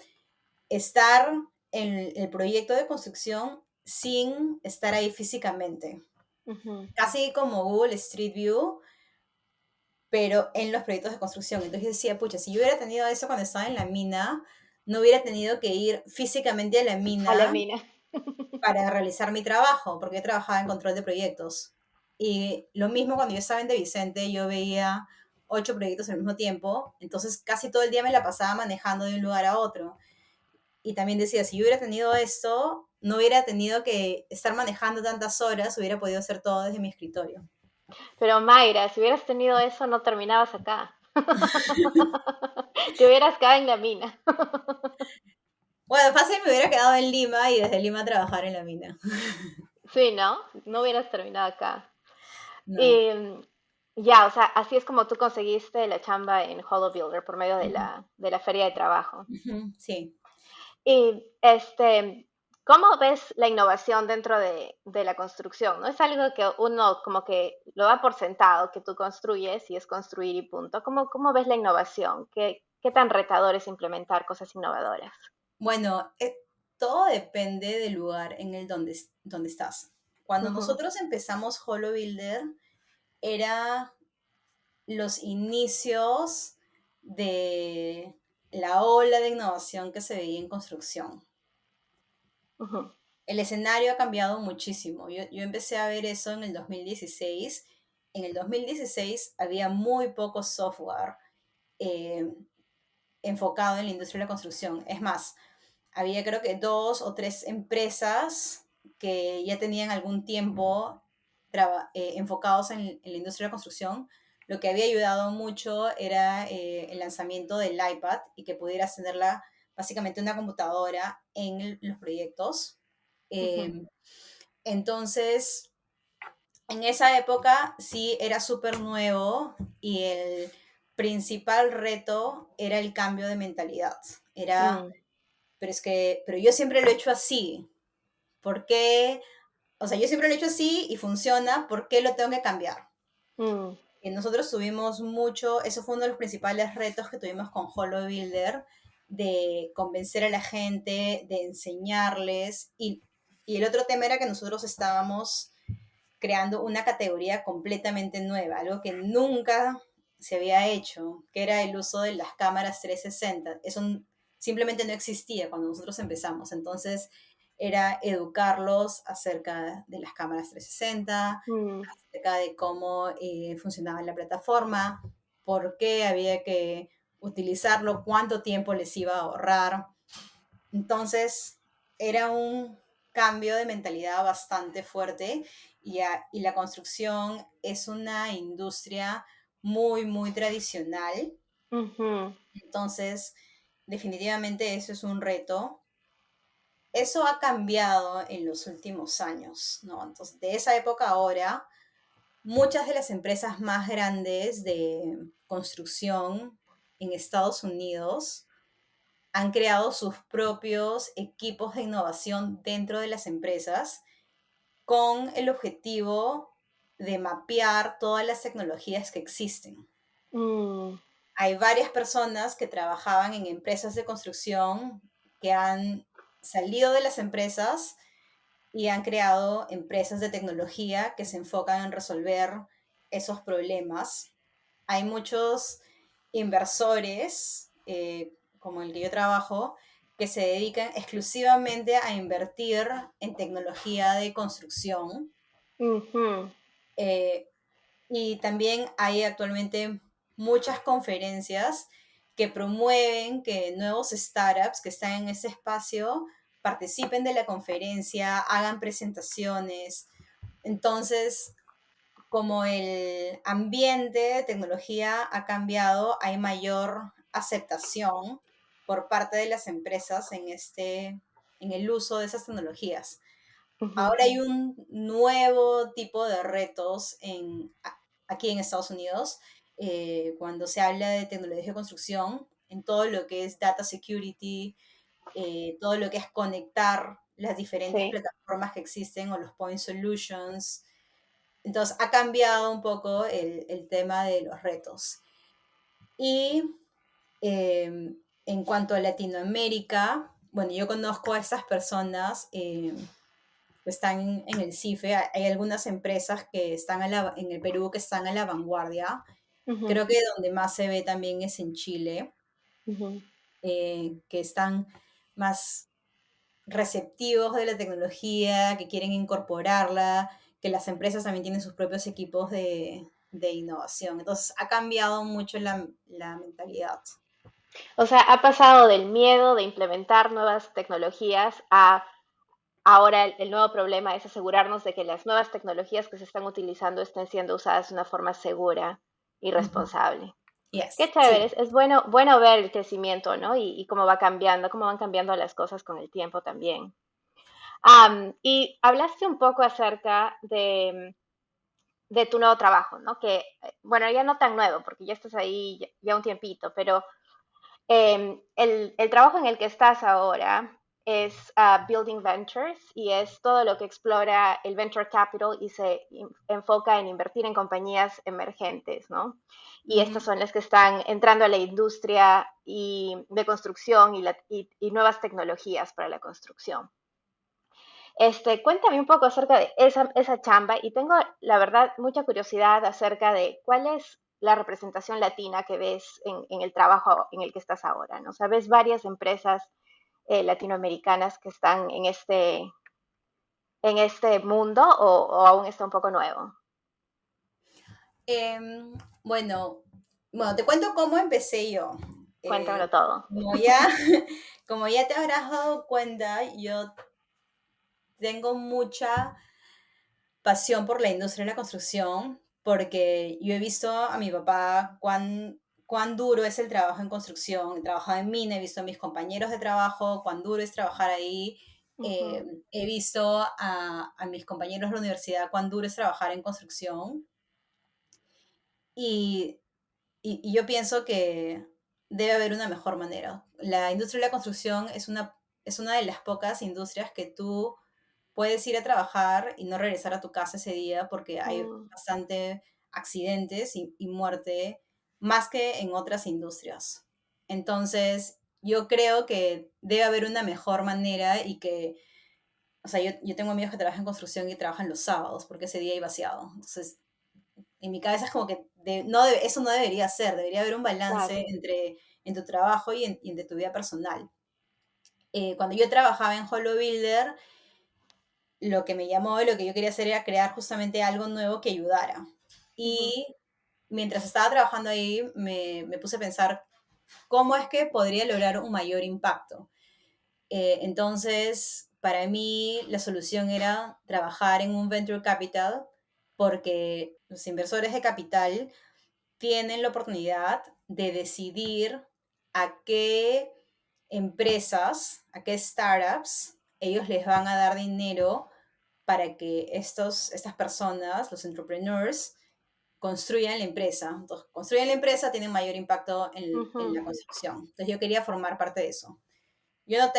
estar en el proyecto de construcción sin estar ahí físicamente. Ujú. Casi como Google Street View, pero en los proyectos de construcción. Entonces yo decía, pucha, si yo hubiera tenido eso cuando estaba en la mina, no hubiera tenido que ir físicamente a la A la mina mina. para realizar mi trabajo, porque yo trabajaba en control de proyectos. Y lo mismo cuando yo estaba en De Vicente, yo veía 8 proyectos al mismo tiempo, entonces casi todo el día me la pasaba manejando de un lugar a otro. Y también decía, si yo hubiera tenido esto, no hubiera tenido que estar manejando tantas horas, hubiera podido hacer todo desde mi escritorio. Pero Mayra, si hubieras tenido eso, no terminabas acá. Te hubieras quedado en la mina. Bueno, fácil me hubiera quedado en Lima y desde Lima trabajar en la mina. Sí, ¿no? No hubieras terminado acá. No. Y ya, o sea, así es como tú conseguiste la chamba en Hollow Builder por medio de Ujú, la feria de trabajo. ujú, sí. Y ¿cómo ves la innovación dentro de la construcción? ¿No es algo que uno como que lo da por sentado, que tú construyes y es construir y punto? ¿Cómo ves la innovación? ¿Qué tan retador es implementar cosas innovadoras? Bueno, todo depende del lugar en el donde estás. Cuando Ujú, nosotros empezamos Holo Builder, era los inicios de la ola de innovación que se veía en construcción. ujú, El escenario ha cambiado muchísimo. Yo empecé a ver eso en el 2016 en el 2016 había muy poco software eh, enfocado en la industria de la construcción. Es más, había creo que 2 o 3 empresas que ya tenían algún tiempo enfocados en la industria de la construcción. Lo que había ayudado mucho era el lanzamiento del iPad y que pudieras tenerla básicamente una computadora en los proyectos. Ujú, Eh, entonces, en esa época sí era súper nuevo y el principal reto era el cambio de mentalidad. Era, mm, pero yo siempre lo he hecho así. ¿Por qué? O sea, yo siempre lo he hecho así y funciona. ¿Por qué lo tengo que cambiar? mm, Y nosotros tuvimos mucho, eso fue uno de los principales retos que tuvimos con Holo Builder, de convencer a la gente, de enseñarles. Y el otro tema era que nosotros estábamos creando una categoría completamente nueva, algo que nunca se había hecho, que era el uso de las cámaras 360. Eso simplemente no existía cuando nosotros empezamos. Entonces era educarlos acerca de las cámaras 360, mm, acerca de cómo funcionaba la plataforma, por qué había que utilizarlo, cuánto tiempo les iba a ahorrar. Entonces, era un cambio de mentalidad bastante fuerte y la construcción es una industria muy, muy tradicional. ujú, Entonces, definitivamente eso es un reto. Eso ha cambiado en los últimos años, ¿no? Entonces, de esa época a ahora, muchas de las empresas más grandes de construcción en Estados Unidos han creado sus propios equipos de innovación dentro de las empresas con el objetivo de mapear todas las tecnologías que existen. mm, Hay varias personas que trabajaban en empresas de construcción que han salido de las empresas y han creado empresas de tecnología que se enfocan en resolver esos problemas. Hay muchos inversores, como el que yo trabajo, que se dedican exclusivamente a invertir en tecnología de construcción. ujú, eh, y también hay actualmente muchas conferencias que promueven que nuevos startups que están en ese espacio participen de la conferencia, hagan presentaciones. Entonces, como el ambiente de tecnología ha cambiado, hay mayor aceptación por parte de las empresas en el uso de esas tecnologías. ujú. Ahora hay un nuevo tipo de retos aquí en Estados Unidos, cuando se habla de tecnología de construcción, en todo lo que es data security, todo lo que es conectar las diferentes Sí. plataformas que existen o los point solutions. Entonces ha cambiado un poco el tema de los retos. Y en cuanto a Latinoamérica, bueno, yo conozco a estas personas que están en el CIFE. Hay algunas empresas que están en el Perú que están a la vanguardia. Ujú, Creo que donde más se ve también es en Chile, ujú. que están más receptivos de la tecnología, que quieren incorporarla, que las empresas también tienen sus propios equipos de innovación. Entonces ha cambiado mucho la mentalidad. O sea, ha pasado del miedo de implementar nuevas tecnologías a ahora el nuevo problema es asegurarnos de que las nuevas tecnologías que se están utilizando estén siendo usadas de una forma segura y Ujú. responsable. Qué Yes, chévere, sí. es bueno, bueno ver el crecimiento, ¿no? Y cómo va cambiando, cómo van cambiando las cosas con el tiempo también. Y hablaste un poco acerca de tu nuevo trabajo, ¿no? Que, bueno, ya no tan nuevo, porque ya estás ahí ya un tiempito, pero el trabajo en el que estás ahora es Building Ventures y es todo lo que explora el Venture Capital y se enfoca en invertir en compañías emergentes, ¿no? Y estas Ujú. son las que están entrando a la industria de construcción y nuevas tecnologías para la construcción. Cuéntame un poco acerca de esa chamba y tengo, la verdad, mucha curiosidad acerca de cuál es la representación latina que ves en el trabajo en el que estás ahora, ¿no? O sea, ves varias empresas latinoamericanas que están en este mundo o aún está un poco nuevo. Em, bueno, bueno, te cuento cómo empecé yo. Eh, Cuéntamelo todo. como ya, como ya te habrás dado cuenta, yo tengo mucha pasión por la industria de la construcción, porque yo he visto a mi papá cuán duro es el trabajo en construcción. He trabajado en mina, he visto a mis compañeros de trabajo, cuán duro es trabajar ahí. Ujú, He visto a mis compañeros de la universidad, cuán duro es trabajar en construcción. Y y yo pienso que debe haber una mejor manera. La industria de la construcción es una de las pocas industrias que tú puedes ir a trabajar y no regresar a tu casa ese día porque hay mm, bastante accidentes y muerte, más que en otras industrias. Entonces, yo creo que debe haber una mejor manera y que, o sea, yo tengo amigos que trabajan en construcción y trabajan los sábados porque ese día hay vaciado. Entonces, en mi cabeza es como que eso no debería ser, debería haber un balance claro. entre en tu trabajo y entre tu vida personal. Cuando yo trabajaba en Holo Builder, lo que me llamó y lo que yo quería hacer era crear justamente algo nuevo que ayudara. Ujú, Y mientras estaba trabajando ahí, me puse a pensar cómo es que podría lograr un mayor impacto. Entonces, para mí, la solución era trabajar en un venture capital porque los inversores de capital tienen la oportunidad de decidir a qué empresas, a qué startups ellos les van a dar dinero para que estas personas, los entrepreneurs, construyan la empresa. Entonces, construyen la empresa, tienen mayor impacto en ujú. la construcción. Entonces, yo quería formar parte de eso. Yo no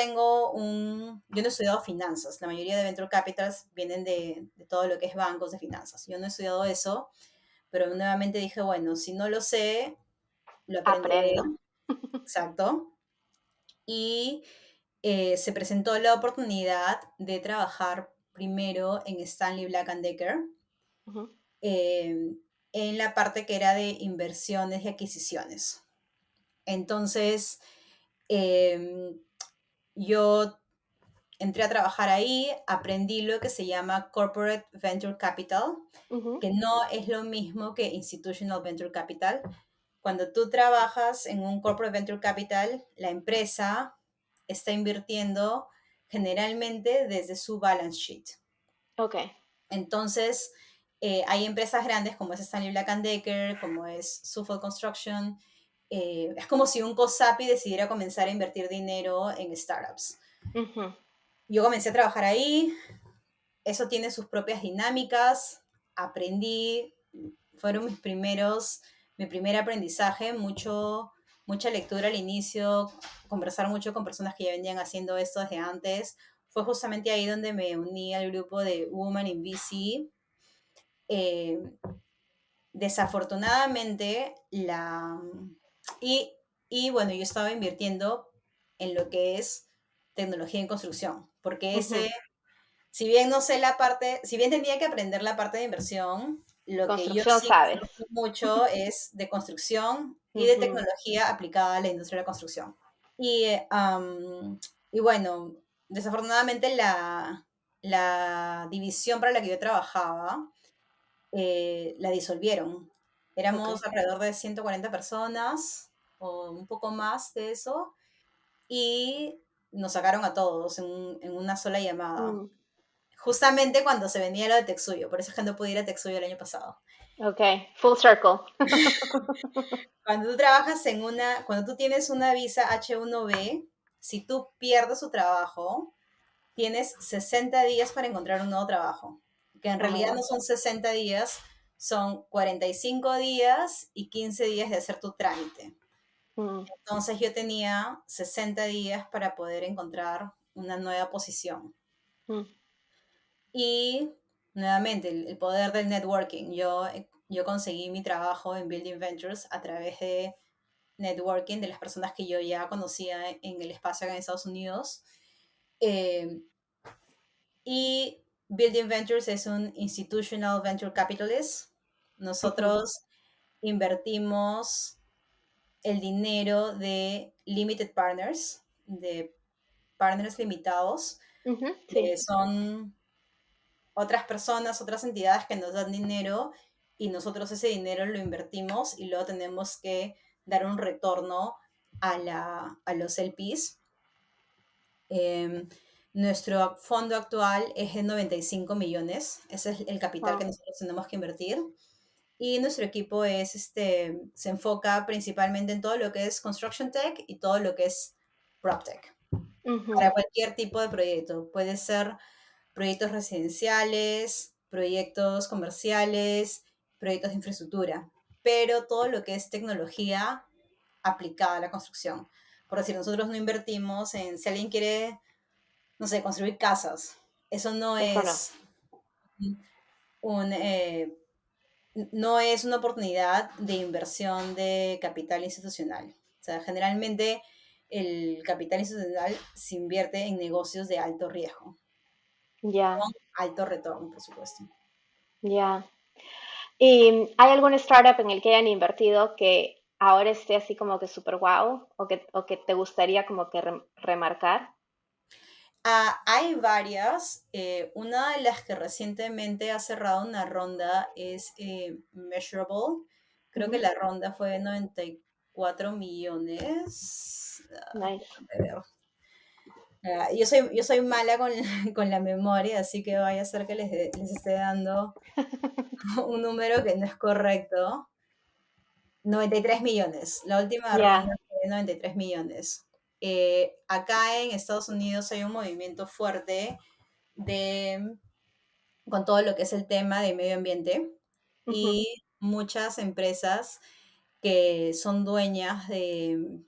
he estudiado finanzas. La mayoría de venture capitals vienen de todo lo que es bancos de finanzas. Yo no he estudiado eso, pero nuevamente dije, bueno, si no lo sé, lo aprenderé. Aprendo. Exacto. Y se presentó la oportunidad de trabajar primero en Stanley Black and Decker, Ujú, eh, en la parte que era de inversiones y adquisiciones. Entonces, eh, yo entré a trabajar ahí, aprendí lo que se llama Corporate Venture Capital, ujú. que no es lo mismo que Institutional Venture Capital. Cuando tú trabajas en un Corporate Venture Capital, la empresa está invirtiendo generalmente desde su balance sheet. Ok. Entonces, hay empresas grandes como es Stanley Black and Decker, como es Suffolk Construction. Es como si un COSAPI decidiera comenzar a invertir dinero en startups. Ujú, Yo comencé a trabajar ahí, eso tiene sus propias dinámicas, aprendí, fueron mi primer aprendizaje, mucha lectura al inicio, conversar mucho con personas que ya venían haciendo esto desde antes. Fue justamente ahí donde me uní al grupo de Women in VC. Eh, Desafortunadamente, y, y bueno, yo estaba invirtiendo en lo que es tecnología en construcción, porque ujú. si bien no sé la parte, si bien tenía que aprender la parte de inversión, lo que yo Construcción sí sabes. conozco mucho es de construcción y de Ujú, tecnología aplicada a la industria de la construcción. Y, y bueno, desafortunadamente la división para la que yo trabajaba la disolvieron. ok. Éramos alrededor de 140 personas o un poco más de eso y nos sacaron a todos en una sola llamada. Mm, Justamente cuando se venía lo de Texuyo, por eso es que no pude ir a Texuyo el año pasado. ok. Full circle. Cuando tú tienes una visa H1B, si tú pierdes tu trabajo, tienes 60 días para encontrar un nuevo trabajo, que en Oh my realidad God. no son 60 días, son 45 días y 15 días de hacer tu trámite. Mm, Entonces yo tenía 60 días para poder encontrar una nueva posición. mm, Y nuevamente, el poder del networking. Yo conseguí mi trabajo en Building Ventures a través de networking de las personas que yo ya conocía en el espacio acá en Estados Unidos. Eh, y Building Ventures es un institutional venture capitalist. ujú, Nosotros invertimos el dinero de limited partners, de partners limitados, ujú, sí. que son otras personas, otras entidades que nos dan dinero y nosotros ese dinero lo invertimos y luego tenemos que dar un retorno a los LPs. Eh, Nuestro fondo actual es de 95 millones, ese es el capital que Wow. nosotros tenemos que invertir. Y nuestro equipo se enfoca principalmente en todo lo que es Construction Tech y todo lo que es PropTech, para Ujú. cualquier tipo de proyecto. Puede ser proyectos residenciales, proyectos comerciales, proyectos de infraestructura, pero todo lo que es tecnología aplicada a la construcción. Por decir, nosotros no invertimos en si alguien quiere, no sé, construir casas. Eso Eso no. un, eh, no es una oportunidad de inversión de capital institucional. O sea, generalmente el capital institucional se invierte en negocios de alto riesgo, Ya, con alto retorno, por supuesto. ya. ¿Y hay algún startup en el que hayan invertido que ahora esté así como que super wow o que te gustaría como que remarcar? Hay varias. Una de las que recientemente ha cerrado una ronda es Measurable. Creo que Ujú. la ronda fue de 94 millones. Nice. Déjame ver. Yo soy mala con, con la memoria, así que vaya a ser que les esté dando un número que no es correcto. 93 millones. La última Ya. ronda fue de 93 millones. Acá en Estados Unidos hay un movimiento fuerte de, con todo lo que es el tema de medio ambiente Ujú, y muchas empresas que son dueñas de,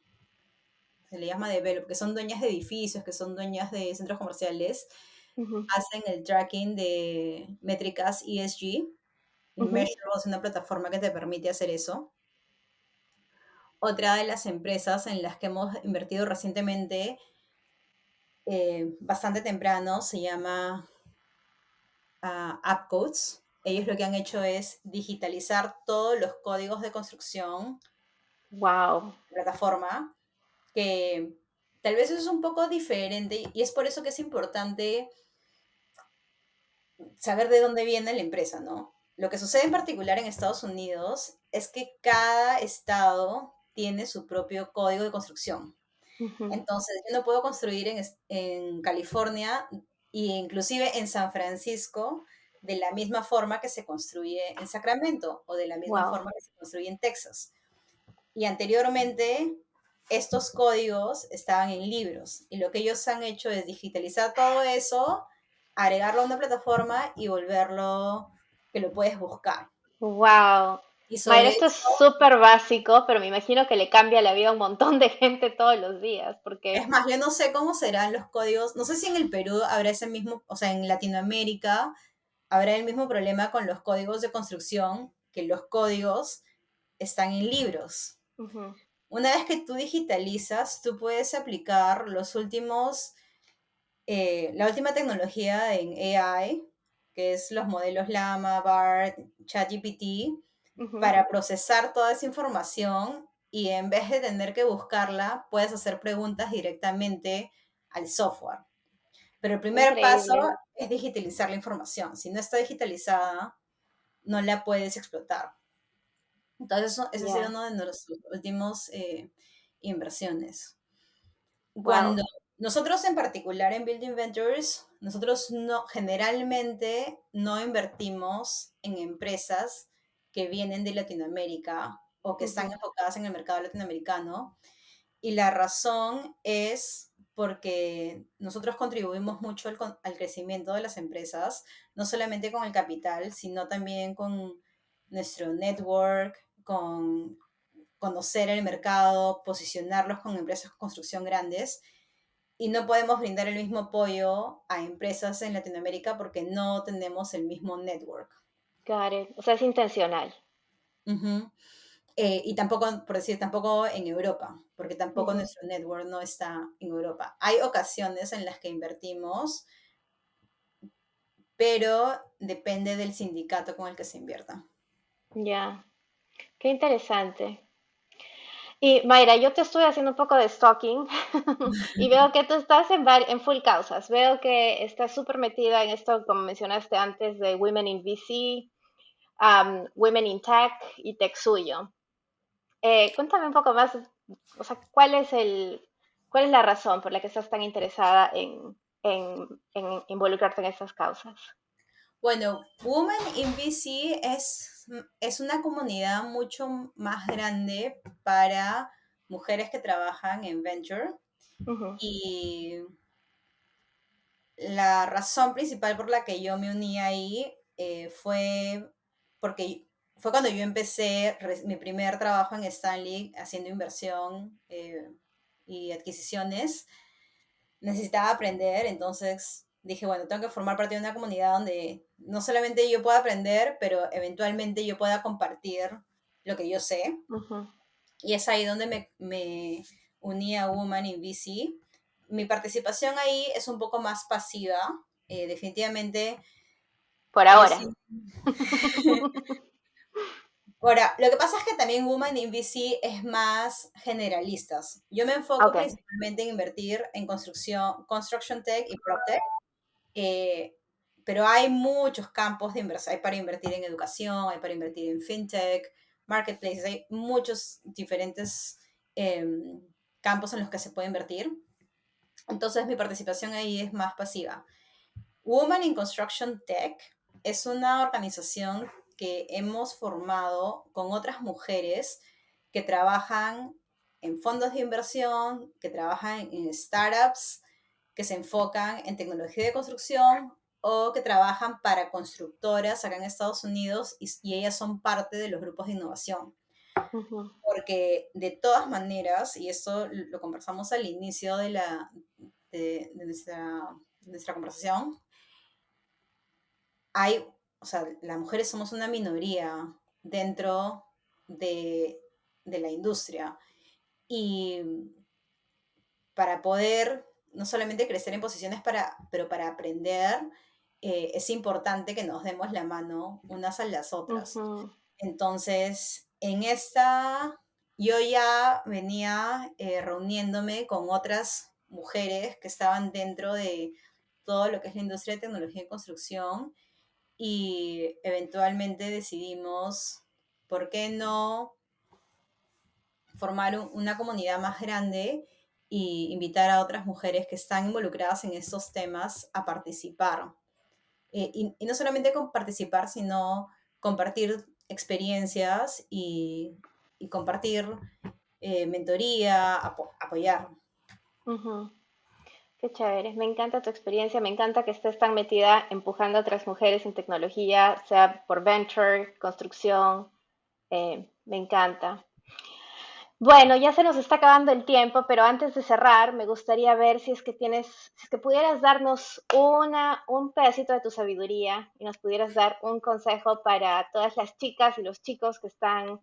se le llama develop, que son dueñas de edificios, que son dueñas de centros comerciales, ujú, hacen el tracking de métricas ESG. ujú, Measurable es una plataforma que te permite hacer eso. Otra de las empresas en las que hemos invertido recientemente, bastante temprano, se llama AppCodes. Ellos lo que han hecho es digitalizar todos los códigos de construcción wow. de la plataforma, que tal vez es un poco diferente y es por eso que es importante saber de dónde viene la empresa, ¿no? Lo que sucede en particular en Estados Unidos es que cada estado tiene su propio código de construcción. Ujú, Entonces, yo no puedo construir en California e inclusive en San Francisco de la misma forma que se construye en Sacramento o de la misma wow. forma que se construye en Texas. Y anteriormente, estos códigos estaban en libros y lo que ellos han hecho es digitalizar todo eso, agregarlo a una plataforma y volverlo que lo puedes buscar. Wow. Y Mayra, sobre esto es eso, súper básico, pero me imagino que le cambia la vida a un montón de gente todos los días, es porque, más, yo no sé cómo serán los códigos, no sé si en el Perú habrá ese mismo, o sea, en Latinoamérica habrá el mismo problema con los códigos de construcción, que los códigos están en libros. ujú, Una vez que tú digitalizas, tú puedes aplicar la última tecnología en AI, que es los modelos Llama, BART, ChatGPT, ujú. para procesar toda esa información y en vez de tener que buscarla, puedes hacer preguntas directamente al software. Pero el Qué primer paso increíble. es digitalizar la información. Si no está digitalizada, no la puedes explotar. Entonces, ese ha sido Ya. uno de nuestros últimos inversiones. Wow. Cuando nosotros en particular en Building Ventures, nosotros no, generalmente no invertimos en empresas que vienen de Latinoamérica o que están Ujú, enfocadas en el mercado latinoamericano. Y la razón es porque nosotros contribuimos mucho al crecimiento de las empresas, no solamente con el capital, sino también con nuestro network, con conocer el mercado, posicionarlos con empresas de construcción grandes. Y no podemos brindar el mismo apoyo a empresas en Latinoamérica porque no tenemos el mismo network. got it. O sea, es intencional. Ujú. Y tampoco, por decir, tampoco en Europa, porque tampoco Ujú. nuestro network no está en Europa. Hay ocasiones en las que invertimos, pero depende del sindicato con el que se invierta. Ya. Qué interesante. Y Mayra, yo te estuve haciendo un poco de stalking y veo que tú estás en full causas. Veo que estás súper metida en esto, como mencionaste antes, de Women in VC. Women in Tech y TechSuyo. Cuéntame un poco más, o sea, cuál es la razón por la que estás tan interesada en involucrarte en estas causas? Bueno, Women in VC es una comunidad mucho más grande para mujeres que trabajan en venture Ujú, y la razón principal por la que yo me uní ahí fue porque fue cuando yo empecé mi primer trabajo en Stanley haciendo inversión y adquisiciones. Necesitaba aprender, entonces dije, bueno, tengo que formar parte de una comunidad donde no solamente yo pueda aprender, pero eventualmente yo pueda compartir lo que yo sé. ujú. Y es ahí donde me uní a Woman in VC. Mi participación ahí es un poco más pasiva, definitivamente Por es... ahora. Ahora, lo que pasa es que también Woman in VC es más generalistas. Yo me enfoco Ok. principalmente en invertir en construcción, construction tech y PropTech. Eh, pero hay muchos campos de inversión. Hay para invertir en educación, hay para invertir en fintech, marketplaces, hay muchos diferentes eh, campos en los que se puede invertir. Entonces mi participación ahí es más pasiva. Women in Construction Tech es una organización que hemos formado con otras mujeres que trabajan en fondos de inversión, que trabajan en startups, que se enfocan en tecnología de construcción o que trabajan para constructoras acá en Estados Unidos y ellas son parte de los grupos de innovación. Ujú, Porque de todas maneras, y esto lo conversamos al inicio de nuestra conversación, hay, o sea, las mujeres somos una minoría dentro de, de la industria. Y para poder no solamente crecer en posiciones, pero para aprender, es importante que nos demos la mano unas a las otras. ujú, Entonces, en esta, yo ya venía reuniéndome con otras mujeres que estaban dentro de todo lo que es la industria de tecnología y construcción y eventualmente decidimos, ¿por qué no formar una comunidad más grande y invitar a otras mujeres que están involucradas en estos temas a participar? Y no solamente con participar, sino compartir experiencias y compartir mentoría, apoyar. ujú. Qué chévere, me encanta tu experiencia, me encanta que estés tan metida empujando a otras mujeres en tecnología, sea por venture, construcción, me encanta. Bueno, ya se nos está acabando el tiempo, pero antes de cerrar, me gustaría ver si es que pudieras darnos un pedacito de tu sabiduría y nos pudieras dar un consejo para todas las chicas y los chicos que están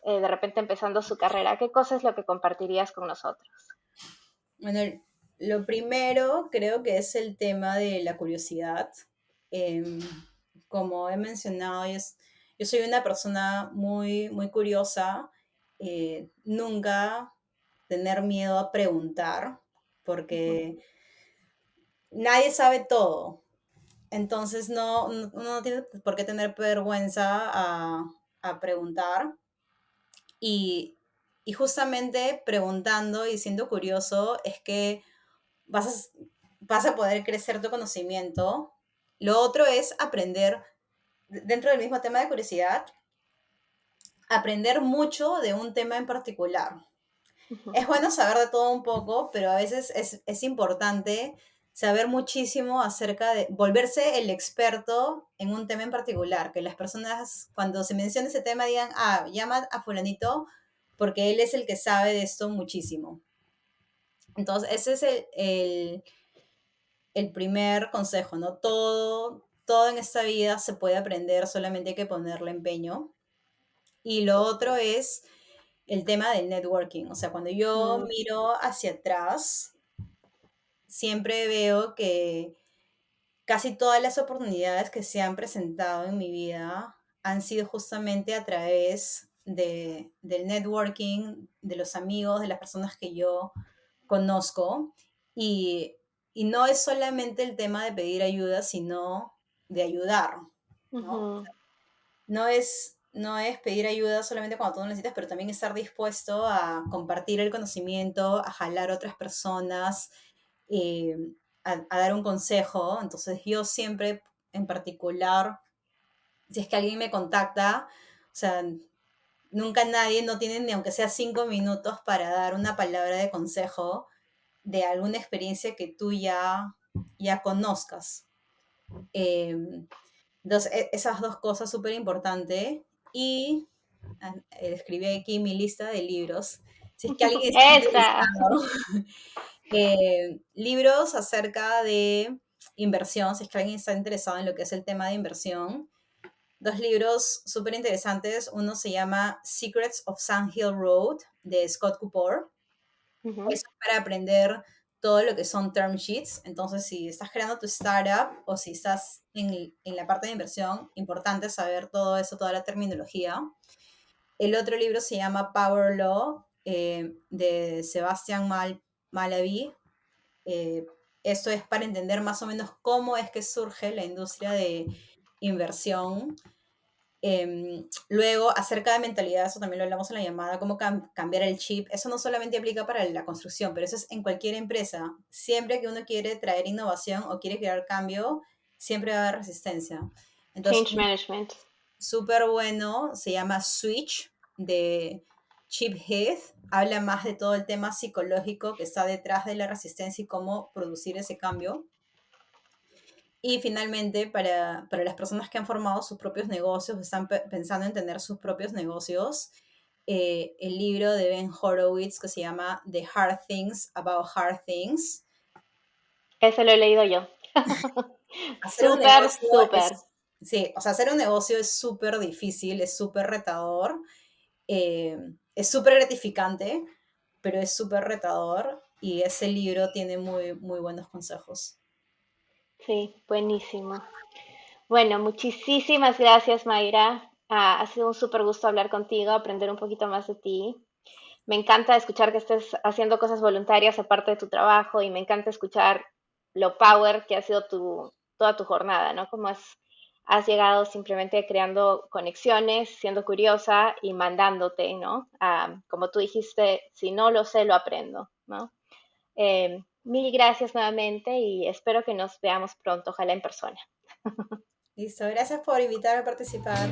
de repente empezando su carrera. ¿Qué cosa es lo que compartirías con nosotros? Bueno, lo primero creo que es el tema de la curiosidad. Em, Como he mencionado, yo soy una persona muy, muy curiosa. Nunca tener miedo a preguntar, Ujú, porque nadie sabe todo. Entonces uno no tiene por qué tener vergüenza a preguntar. Y, y justamente preguntando y siendo curioso es que vas a, vas a poder crecer tu conocimiento. Lo otro es aprender, dentro del mismo tema de curiosidad, aprender mucho de un tema en particular. ujú, Es bueno saber de todo un poco, pero a veces es importante saber muchísimo acerca de volverse el experto en un tema en particular, que las personas cuando se menciona ese tema digan, ah, llama a fulanito porque él es el que sabe de esto muchísimo. Entonces, ese es el primer consejo, ¿no? Todo en esta vida se puede aprender, solamente hay que ponerle empeño. Y lo otro es el tema del networking. O sea, cuando yo mm, miro hacia atrás, siempre veo que casi todas las oportunidades que se han presentado en mi vida han sido justamente a través del networking, de los amigos, de las personas que yo conozco. Y, y no es solamente el tema de pedir ayuda, sino de ayudar, ¿no? ujú. no es pedir ayuda solamente cuando tú lo necesitas, pero también estar dispuesto a compartir el conocimiento, a jalar a otras personas, eh, a dar un consejo. Entonces yo siempre, en particular, si es que alguien me contacta, o sea, nunca nadie, no tiene ni aunque sea 5 minutos para dar una palabra de consejo de alguna experiencia que tú ya conozcas. Eh, entonces, esas dos cosas súper importantes. Y escribí aquí mi lista de libros. Si es que alguien está Esa. interesado, libros acerca de inversión, si es que alguien está interesado en lo que es el tema de inversión. Dos libros súper interesantes. Uno se llama Secrets of Sand Hill Road, de Scott Cooper. Ujú. Eso es para aprender todo lo que son term sheets. Entonces, si estás creando tu startup o si estás en la parte de inversión, importante saber todo eso, toda la terminología. El otro libro se llama Power Law, de Sebastian Mallaby. Eh, Esto es para entender más o menos cómo es que surge la industria de inversión. Luego, acerca de mentalidad, eso también lo hablamos en la llamada, cómo cambiar el chip. Eso no solamente aplica para la construcción, pero eso es en cualquier empresa. Siempre que uno quiere traer innovación o quiere crear cambio, siempre va a haber resistencia. Entonces, Change management. súper bueno, se llama Switch, de Chip Heath. Habla más de todo el tema psicológico que está detrás de la resistencia y cómo producir ese cambio. Y finalmente, para las personas que han formado sus propios negocios, están pensando en tener sus propios negocios, el libro de Ben Horowitz que se llama The Hard Things About Hard Things. Ese lo he leído yo. Hacer un Súper, negocio súper. es, sí, o sea, hacer un negocio es súper difícil, es súper retador, eh, es súper gratificante, pero es súper retador y ese libro tiene muy, muy buenos consejos. Sí, buenísimo. Bueno, muchísimas gracias, Mayra. Ha sido un súper gusto hablar contigo, aprender un poquito más de ti. Me encanta escuchar que estés haciendo cosas voluntarias aparte de tu trabajo y me encanta escuchar lo power que ha sido toda tu jornada, ¿no? Cómo has llegado simplemente creando conexiones, siendo curiosa y mandándote, ¿no? Como tú dijiste, si no lo sé, lo aprendo, ¿no? Mil gracias nuevamente y espero que nos veamos pronto, ojalá en persona. Listo, gracias por invitarme a participar.